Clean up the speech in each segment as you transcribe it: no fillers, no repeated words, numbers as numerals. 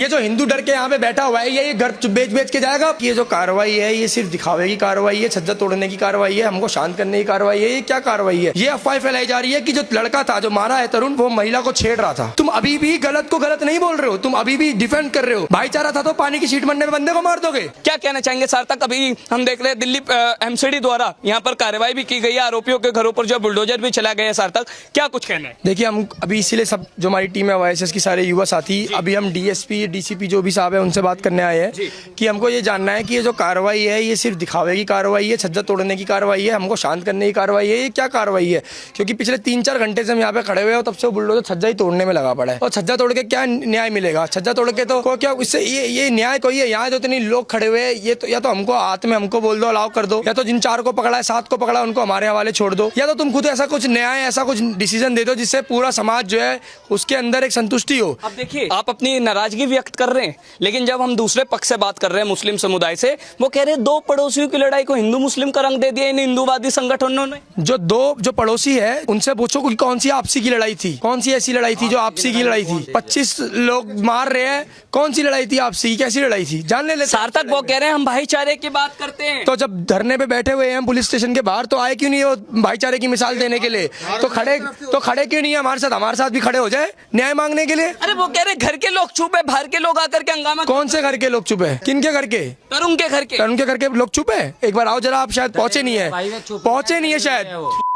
ये जो हिंदू डर के यहाँ पे बैठा हुआ है ये घर बेच बेच के जाएगा। ये जो कार्रवाई है ये सिर्फ दिखावे की कार्रवाई है, छज्जा तोड़ने की कार्रवाई है, हमको शांत करने की कार्रवाई है। ये क्या कार्रवाई है? ये अफवाह फैलाई जा रही है कि जो लड़का था जो मारा है तरुण वो महिला को छेड़ रहा था। तुम अभी भी गलत को गलत नहीं बोल रहे हो, तुम अभी भी डिफेंड कर रहे हो। भाईचारा था तो पानी की सीट बनने में बंदे को मार दोगे। क्या कहना चाहेंगे सार्थक? अभी हम देख रहे हैं दिल्ली एमसीडी द्वारा यहाँ पर कार्रवाई भी की गई है, आरोपियों के घरों पर जो बुलडोजर भी चला गया है। सार्थक, क्या कुछ कहना है? देखिए हम अभी इसीलिए सब जो हमारी टीम है वाईएसएस की सारे युवा साथी, अभी हम डीएसपी डीसीपी जो भी साहब है उनसे बात करने आए हैं कि हमको ये जानना है कि ये जो कार्रवाई है ये सिर्फ दिखावे की कार्रवाई है, छज्जा तोड़ने की कार्रवाई है, हमको शांत करने की कार्रवाई है। ये क्या कार्रवाई है? क्योंकि पिछले 3-4 घंटे से हम यहाँ पे खड़े हुए हैं तब से वो बुलडोजर छज्जा ही तोड़ने में लगा पड़ा है। और छज्जा तोड़ के क्या न्याय मिलेगा? छज्जा तोड़ के तो क्या इससे ये न्याय कोई है? यहाँ तो इतने लोग खड़े हुए हैं, ये तो या तो हमको हाथ में हमको बोल दो अलाउ कर दो, या तो जिन 4 को पकड़ा है 7 को पकड़ा उनको हमारे हवाले छोड़ दो, या तो तुम खुद ऐसा कुछ न्याय ऐसा कुछ डिसीजन दे दो जिससे पूरा समाज जो है उसके अंदर एक संतुष्टि हो। अब देखिए आप अपनी नाराजगी व्यक्त कर रहे हैं, लेकिन जब हम दूसरे पक्ष से बात कर रहे हैं मुस्लिम समुदाय से, वो कह रहे हैं 2 पड़ोसियों की लड़ाई को हिंदू मुस्लिम का रंग दे दिया इन हिंदूवादी संगठनों ने। जो पड़ोसी है उनसे पूछो कि कौन सी आपसी की लड़ाई थी, कौन सी ऐसी लड़ाई थी जो आपसी की लड़ाई थी? 25 लोग मार रहे हैं, कौन सी लड़ाई थी आपसी की? कैसी लड़ाई थी? जानने ले। सार्थक वो कह रहे हैं हम भाईचारे की बात करते हैं। तो जब धरने पे बैठे हुए हैं पुलिस स्टेशन के बाहर तो आए क्यों नहीं वो भाईचारे की मिसाल देने के लिए? तो खड़े क्यों नहीं है हमारे साथ भी खड़े हो जाए न्याय मांगने के लिए? अरे वो कह रहे घर के लोग चुप है, बाहर के लोग आकर के हंगामा। कौन से घर के लोग चुप है? किन के घर के? तरुण के घर के। तरुण के घर के लोग चुप है? एक बार आओ जरा, आप शायद पहुंचे नहीं है शायद।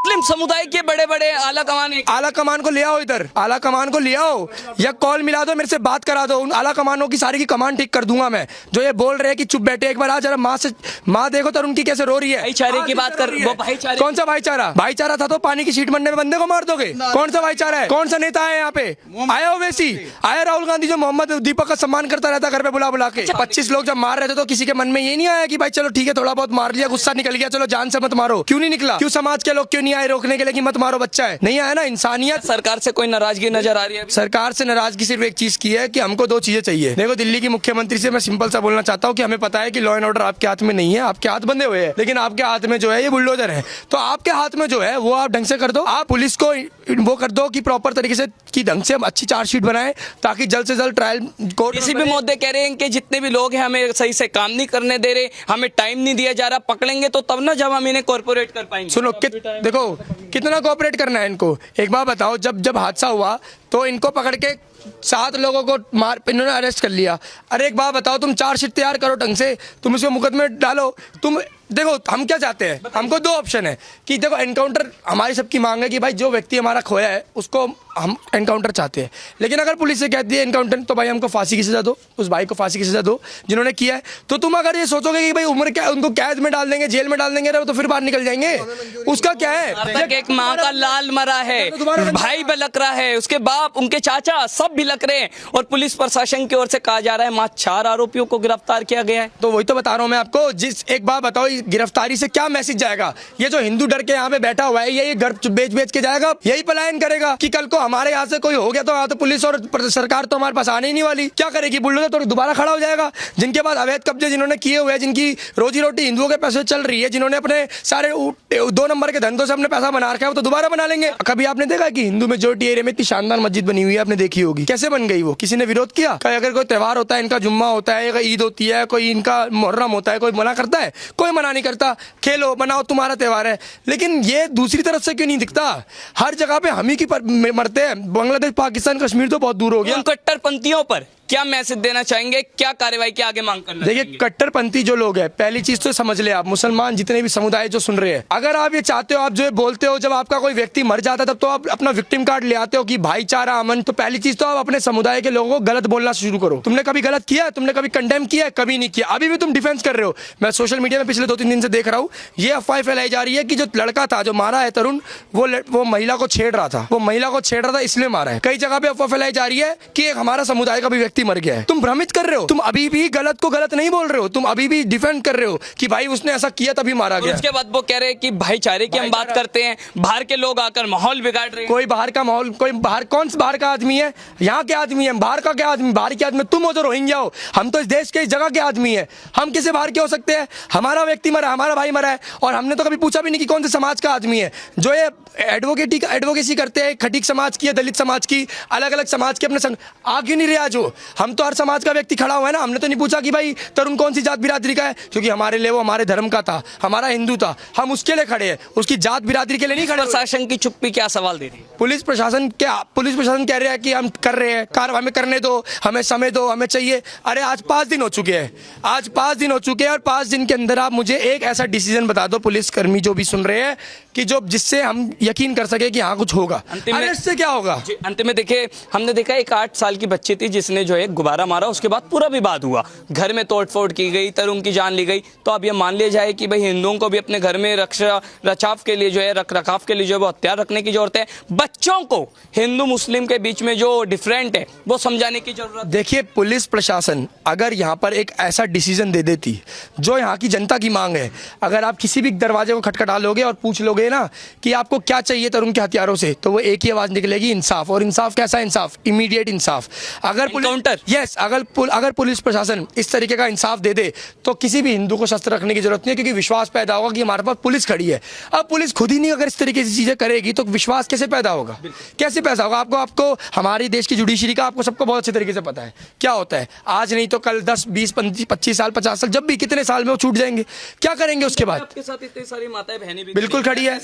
मुस्लिम समुदाय के बड़े बड़े आला कमान को ले आओ इधर, आला कमान को ले आओ या कॉल मिला दो, मेरे से बात करा दो। उन आला कमानों की सारी की कमान ठीक कर दूंगा मैं, जो ये बोल रहे हैं कि चुप बैठे। एक बार आ जरा, माँ देखो तरुण की कैसे रो रही है। भाईचारे की बात कर, वो भाईचारे। कौन सा भाईचारा? भाईचारा था तो पानी की सीट बनने में बंदे को मार दोगे। कौन सा भाईचारा है? कौन सा नेता है यहाँ पे? आया ओवैसी, आया राहुल गांधी जो मोहम्मद दीपक का सम्मान करता रहता घर पे बुला बुला के। 25 लोग जब मार रहे थे तो किसी के मन में ये नहीं आया कि भाई चलो ठीक है थोड़ा बहुत मार लिया, गुस्सा निकल गया, चलो जान से मत मारो? क्यों नहीं निकला? क्यों समाज के लोग क्यों नहीं आए रोकने के लिए कि मत मारो, बच्चा है? नहीं आया ना। इंसानियत। सरकार से कोई नाराजगी नजर आ रही है? सरकार से नाराजगी सिर्फ एक चीज की है कि हमको 2 चीजें चाहिए। देखो दिल्ली की मुख्यमंत्री से मैं सिंपल सा बोलना चाहता हूँ कि हमें पता है कि लॉ एंड ऑर्डर आपके हाथ में नहीं है, आपके हाथ बंधे हुए हैं, लेकिन आपके हाथ में जो है ये बुलडोजर है। तो आपके हाथ में जो है वो आप ढंग से कर दो, आप पुलिस को वो कर दो कि प्रॉपर तरीके से कि ढंग से हम अच्छी चार्जशीट बनाए ताकि जल्द से जल्द ट्रायल कोर्ट। किसी भी महोदय कह रहे हैं कि जितने भी लोग हैं हमें सही से काम नहीं करने दे रहे, हमें टाइम नहीं दिया जा रहा, पकड़ेंगे तो तब ना जब हम इन्हें कॉर्पोरेट कर पाएंगे। सुनो देखो कितना कोऑपरेट करना है इनको। एक बात बताओ, जब हादसा हुआ तो इनको पकड़ के 7 लोगों को इन्होंने अरेस्ट कर लिया। अरे एक बात बताओ, तुम चार्जशीट तैयार करो ढंग से, तुम इसमें मुकदमे डालो। तुम देखो हम क्या चाहते हैं, हमको 2 ऑप्शन है कि देखो एनकाउंटर हमारी सबकी मांग है कि भाई जो व्यक्ति हमारा खोया है उसको हम एनकाउंटर चाहते हैं, लेकिन अगर पुलिस से कहती है एनकाउंटर तो भाई हमको फांसी की सजा दो, उस भाई को फांसी की सजा दो जिन्होंने किया है। तो तुम अगर ये सोचोगे कि भाई उम्र क्या उनको कैद में डाल देंगे, जेल में डाल देंगे तो फिर बाहर निकल जाएंगे, उसका क्या है? एक माँ का लाल मरा है, भाई बिलक रहा है, उसके बाप उनके चाचा सब बिलक रहे हैं, और पुलिस प्रशासन की ओर से कहा जा रहा है मात्र 4 आरोपियों को गिरफ्तार किया गया है। तो वही तो बता रहा हूँ मैं आपको। एक बात बताओ, गिरफ्तारी से क्या मैसेज जाएगा? ये जो हिंदू डर के यहाँ पे बैठा हुआ है ये घर बेच बेच के जाएगा, यही पलायन करेगा कि कल को हमारे यहाँ से कोई हो गया तो यहाँ तो पुलिस और सरकार तो हमारे पास आने ही नहीं वाली। क्या करेगी? बुलडोजर तो दोबारा खड़ा हो जाएगा। जिनके पास अवैध कब्जे जिन्होंने किए हुए हैं, जिनकी रोजी रोटी हिंदुओं के पैसे चल रही है, जिन्होंने अपने सारे 2 नंबर के धंधों से अपने पैसा बना रखा है, वो तो दोबारा बना लेंगे। कभी आपने देखा कि हिंदू मेजोरिटी एरिया में इतनी शानदार मस्जिद बनी हुई है? आपने देखी होगी कैसे बन गई वो? किसी ने विरोध किया? अगर कोई त्यौहार होता है, इनका जुम्मा होता है, ईद होती है, कोई इनका मुहर्रम होता है, कोई मना करता है? कोई मना नहीं करता। खेलो मनाओ, तुम्हारा त्यौहार है। लेकिन ये दूसरी तरफ से क्यों नहीं दिखता? हर जगह पे हम ही की मरते हैं। बांग्लादेश पाकिस्तान कश्मीर तो बहुत दूर हो गया। कट्टरपंथियों पर क्या मैसेज देना चाहेंगे? क्या कार्रवाई की आगे मांग करना? देखिए कट्टरपंथी जो लोग हैं, पहली चीज तो समझ ले आप, मुसलमान जितने भी समुदाय जो सुन रहे हैं, अगर आप ये चाहते हो, आप जो ये बोलते हो जब आपका कोई व्यक्ति मर जाता है तब तो आप अपना विक्टिम कार्ड ले आते हो कि भाईचारा अमन, तो पहली चीज तो आप अपने समुदाय के लोगों को गलत बोलना शुरू करो। तुमने कभी गलत किया? तुमने कभी कंडेम किया? कभी नहीं किया। अभी भी तुम डिफेंस कर रहे हो। मैं सोशल मीडिया में पिछले 2-3 दिन से देख रहा हूँ, ये अफवाह फैलाई जा रही है कि जो लड़का था जो मारा है तरुण, वो महिला को छेड़ रहा था, वो महिला को छेड़ रहा था इसलिए मारा है। कई जगह पे अफवाह फैलाई जा रही है कि एक हमारा समुदाय का भी व्यक्ति मर गया है। तुम भ्रमित कर रहे हो, तुम अभी भी गलत को गलत नहीं बोल रहे हो, तुम अभी भी डिफेंड कर रहे हो कि भाई उसने ऐसा किया तभी मारा गया। उसके बाद वो कह रहे हैं कि भाईचारे की हम बात करते हैं, बाहर के लोग आकर माहौल बिगाड़ रहे हैं। कोई बाहर का माहौल, कोई बाहर, कौन सा बाहर का आदमी है? यहाँ के आदमी है। बाहर का क्या आदमी? बाहर के आदमी तुम हो जो रोहिंग्या हो। हम तो इस देश के, इस जगह के आदमी है। हम किसे बाहर के हो सकते हैं? हमारा व्यक्ति मरा, हमारा भाई मरा है, और हमने तो कभी पूछा भी नहीं कि कौन से समाज का आदमी है। जो ये एडवोकेसी करते हैं, खटीक समाज की, दलित समाज की, अलग अलग समाज के, अपने आ क्यों नहीं रहे? आज हम तो हर समाज का व्यक्ति खड़ा हुआ है ना, हमने तो नहीं पूछा कि भाई तरुण कौन सी जात बिरादरी का है, क्योंकि हमारे लिए वो हमारे धर्म का था, हमारा हिंदू था, हम उसके लिए खड़े हैं, उसकी जात बिरादरी के लिए नहीं खड़े। प्रशासन की चुप्पी क्या सवाल दे रही है? पुलिस प्रशासन कह रहा है कि हम कर रहे हैं कार्य, हमें करने दो, हमें समय दो, हमें चाहिए। अरे आज 5 दिन हो चुके हैं, आज 5 दिन हो चुके हैं, और 5 दिन के अंदर आप मुझे एक ऐसा डिसीजन बता दो पुलिस कर्मी जो भी सुन रहे हैं, कि जो जिससे हम यकीन कर सके कि हाँ कुछ होगा। अरे इससे क्या होगा? अंत में देखिए, हमने देखा एक 8 साल की बच्ची थी जिसने जो है गुब्बारा मारा, उसके बाद पूरा विवाद हुआ, घर में तोड़फोड़ की गई, तरुण की जान ली गई। तो अब ये मान लिया जाए कि भाई हिंदुओं को भी अपने घर में रक्षा रचाव के लिए जो है रख रखाव के लिए जो है वो हथियार रखने की जरूरत है। बच्चों को हिंदू मुस्लिम के बीच में जो डिफरेंट है वो समझाने की जरूरत है। देखिए पुलिस प्रशासन अगर यहाँ पर एक ऐसा डिसीजन दे देती जो यहाँ की जनता की मांग है, अगर आप किसी भी दरवाजे को खटखटा लोगे और पूछ लोगे ना कि आपको क्या चाहिए तरुण के हथियारों से, तो वो एक ही आवाज निकलेगी, इंसाफ। और इंसाफ कैसा इंसाफ? इमीडिएट इंसाफ। अगर काउंटर अगर पुलिस प्रशासन इस तरीके का इंसाफ दे दे तो किसी भी हिंदू को शस्त्र रखने की जरूरत नहीं है, क्योंकि विश्वास पैदा होगा कि हमारे पास पुलिस खड़ी है। अब पुलिस खुद ही नहीं अगर इस तरीके की चीजें करेगी तो विश्वास कैसे पैदा होगा? कैसे पैदा होगा? आपको हमारी देश की जुडिशरी का आपको सबको बहुत अच्छे तरीके से पता है क्या होता है। आज नहीं तो कल 10, 20, 25 साल, 50 साल, जब भी कितने साल में वो छूट जाएंगे, क्या करेंगे उसके बाद? आपके साथ इतनी सारी माताएं बहनें भी बिल्कुल खड़ी है,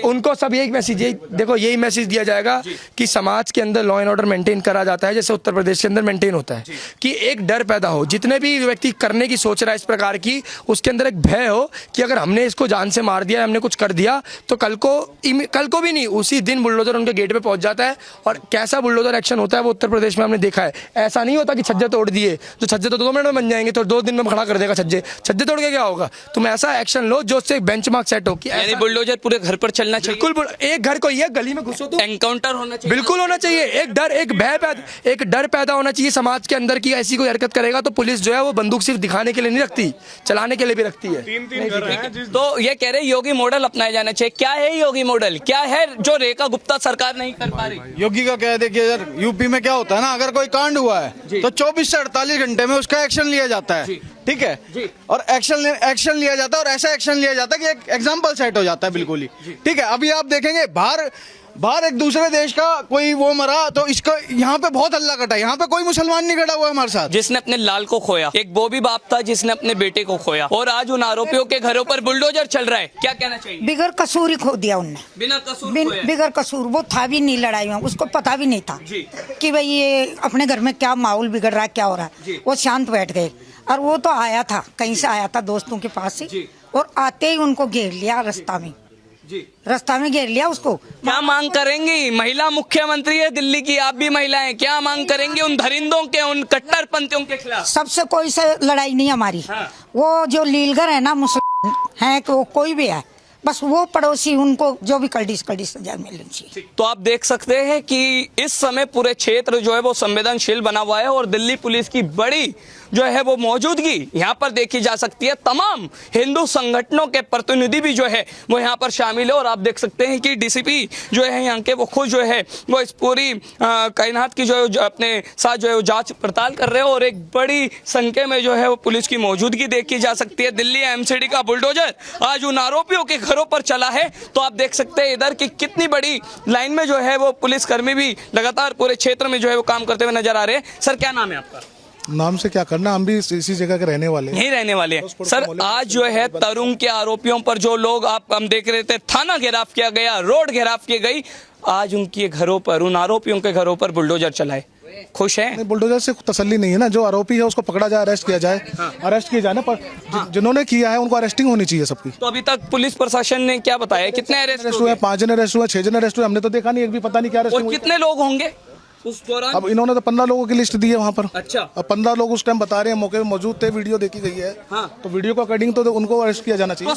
उनको सब यही मैसेज, देखो यही मैसेज दिया जाएगा कि समाज के अंदर लॉ एंड ऑर्डर मेंटेन करा जाता है, जैसे उत्तर प्रदेश के अंदर मेंटेन होता है, कि एक डर पैदा हो, जितने भी व्यक्ति करने की सोच रहा है इस प्रकार की, उसके अंदर एक भय हो कि अगर हमने इसको जान से मार दिया, हमने कुछ कर दिया, तो कल को भी नहीं, उसी दिन बुलडोजर उनके गेट पे पहुंच जाता है। और कैसा बुलडोजर एक्शन होता है वो उत्तर प्रदेश में हमने देखा है। ऐसा नहीं होता कि छज्जे तोड़ दिए, जो छज्जे तो 2 मिनट में बन जाएंगे, तो 2 दिन में खड़ा कर देगा छज्जे तोड़ के क्या होगा? तुम ऐसा एक्शन लो जो उससे बेंचमार्क सेट हो कि बुलडोजर पूरे घर पर चलना चाहिए। बिल्कुल, एक घर को ये गली में घुसो तो एनकाउंटर होना चाहिए, बिल्कुल होना चाहिए। एक डर पैदा होना चाहिए समाज के अंदर की ऐसी कोई हरकत करेगा तो पुलिस जो है वो बंदूक सिर्फ दिखाने के लिए नहीं रखती, चलाने के लिए भी रखती है। 3 घर हैं। तो ये कह रहे योगी मॉडल अपनाया जाना चाहिए। क्या है योगी मॉडल? क्या है जो रेखा गुप्ता सरकार नहीं कर पा रही? योगी का क्या है, देखिए यार, यूपी में क्या होता है ना, अगर कोई कांड हुआ है तो 24 से 48 घंटे में उसका एक्शन लिया जाता है, ठीक है, और एक्शन लिया जाता है, और ऐसा एक्शन लिया जाता है कि एक एग्जाम्पल सेट हो जाता है बिल्कुल ही, ठीक है। अभी आप देखेंगे बाहर एक दूसरे देश का कोई वो मरा तो इसका यहाँ पे बहुत हल्ला कटा, यहाँ पे कोई मुसलमान नहीं खड़ा हुआ हमारे साथ। जिसने अपने लाल को खोया, एक वो भी बाप था जिसने अपने बेटे को खोया, और आज उन आरोपियों के घरों पर बुलडोजर चल रहा है। क्या कहना चाहिए? बिगर कसूर ही खो दिया उनने, बिना कसूर बिगर कसूर। वो था भी नहीं लड़ाई में, उसको पता भी नहीं था कि भाई ये अपने घर में क्या माहौल बिगड़ रहा है, क्या हो रहा है। वो शांत बैठ गए, और वो तो आया था, कहीं से आया था दोस्तों के पास से, और आते ही उनको घेर लिया रास्ता में घेर लिया उसको। क्या मांग करेंगी? महिला मुख्यमंत्री है दिल्ली की, आप भी महिला हैं, क्या मांग करेंगे उन दरिंदों के, उन कट्टरपंथियों के खिलाफ? सबसे कोई से लड़ाई नहीं हमारी। वो जो लीलगर है ना, मुसलमान है, तो कोई भी है, बस वो पड़ोसी, उनको जो भी कड़ी सजा मिलनी चाहिए। तो आप देख सकते हैं कि इस समय पूरे क्षेत्र जो है वो संवेदनशील बना हुआ है, और दिल्ली पुलिस की बड़ी जो है वो मौजूदगी यहाँ पर देखी जा सकती है। तमाम हिंदू संगठनों के प्रतिनिधि भी जो है वो यहाँ पर शामिल है, और आप देख सकते हैं कि डीसीपी जो है यहाँ के वो खुद जो है वो इस पूरी कायनात की जो अपने साथ जो है वो जांच पड़ताल कर रहे हैं, और एक बड़ी संख्या में जो है वो पुलिस की मौजूदगी देखी जा सकती है। दिल्ली एमसीडी का बुलडोजर आज उन आरोपियों के घरों पर चला है, तो आप देख सकते हैं इधर की कितनी बड़ी लाइन में जो है वो पुलिसकर्मी भी लगातार पूरे क्षेत्र में जो है वो काम करते हुए नजर आ रहे हैं। सर, क्या नाम है आपका? नाम से क्या करना, हम भी इसी जगह के रहने वाले हैं, यही रहने वाले हैं। सर, आज जो है तरुण के आरोपियों पर जो लोग हम देख रहे थे, थाना घेराव किया गया, रोड घेराव की गई, आज उनके घरों पर, उन आरोपियों के घरों पर बुलडोजर चलाए, खुश हैं? बुलडोजर से तसल्ली नहीं है ना, जो आरोपी है उसको पकड़ा जाए, अरेस्ट किया जाए, अरेस्ट किया जाए ना, पर जिन्होंने किया है उनको अरेस्टिंग होनी चाहिए सबकी। तो अभी तक पुलिस प्रशासन ने क्या बताया, कितने अरेस्ट हुए? 5 जन अरेस्ट हुए, 6 जन अरेस्ट हुए, हमने तो देखा नहीं, एक भी पता नहीं क्या अरेस्ट और कितने लोग होंगे उस दौरान? अब इन्होंने तो 15 लोगों की लिस्ट दी है वहाँ पर। अच्छा। अब 15 लोग उस टाइम बता रहे हैं, मौके पे मौजूद थे, वीडियो देखी गई है, तो वीडियो के अकॉर्डिंग तो उनको अरेस्ट किया जाना चाहिए।